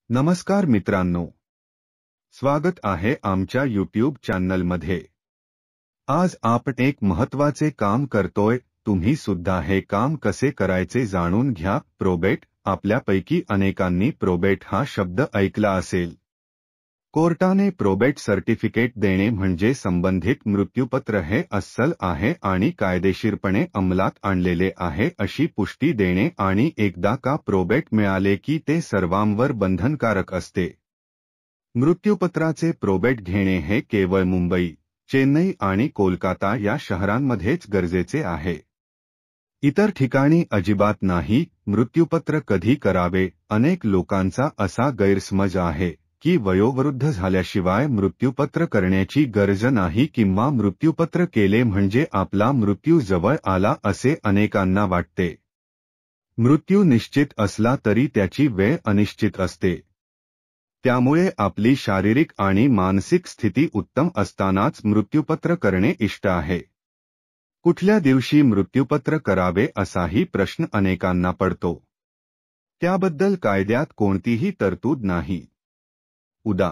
नमस्कार मित्रांनो, स्वागत आहे आमच्या यूट्यूब चॅनलमध्ये। आज आपण एक महत्त्वाचे काम करतोय। तुम्ही सुद्धा हे काम कसे करायचे जाणून घ्या। प्रोबेट। आपल्यापैकी अनेकांनी प्रोबेट हा शब्द ऐकला असेल। कोर्टाने प्रोबेट सर्टिफिकेट देणे म्हणजे संबंधित मृत्यूपत्र हे अस्सल आहे आणि कायदेशीरपणे अंमलात आणलेले आहे अशी पुष्टी देणे आणि एकदा का प्रोबेट मिळाले की ते सर्वांवर बंधनकारक असते। मृत्यूपत्राचे प्रोबेट घेणे हे केवळ मुंबई, चेन्नई आणि कोलकाता या शहरांमध्येच गरजेचे आहे। इतर ठिकाणी अजिबात नाही। मृत्यूपत्र कधी करावे? अनेक लोकांचा असा गैरसमज आहे की वयोवृद्ध झाल्याशिवाय मृत्यूपत्र करण्याची गरज नाही किंवा मृत्यूपत्र केले म्हणजे आपला मृत्यू जवळ आला असे अनेकांना वाटते। मृत्यू निश्चित असला तरी त्याची वेळ अनिश्चित असते। त्यामुळे आपली शारीरिक आणि मानसिक स्थिती उत्तम असतानाच मृत्यूपत्र करणे इष्ट आहे। कुठल्या दिवशी मृत्यूपत्र करावे असाही प्रश्न अनेकांना पडतो। त्याबद्दल कायद्यात कोणतीही तरतूद नाही। उदा.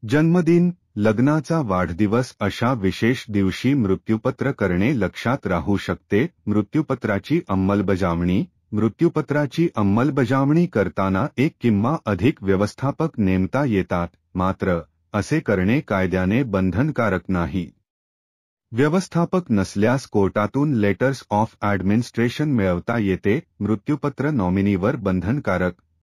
जन्मदिन, लग्नाचा वाढदिवस अशा विशेष दिवशी मृत्यूपत्र करणे लक्षात राहू शकते। मृत्यूपत्राची अंमलबजावणी। मृत्यूपत्राची अंमलबजावणी करताना एक किंवा अधिक व्यवस्थापक नेमता येतात, मात्र असे करणे कायद्याने बंधनकारक नाही। व्यवस्थापक नसल्यास कोर्टातून लेटर्स ऑफ ॲडमिनिस्ट्रेशन मिळवता येते। मृत्यूपत्र नॉमिनीवर बंधनकारक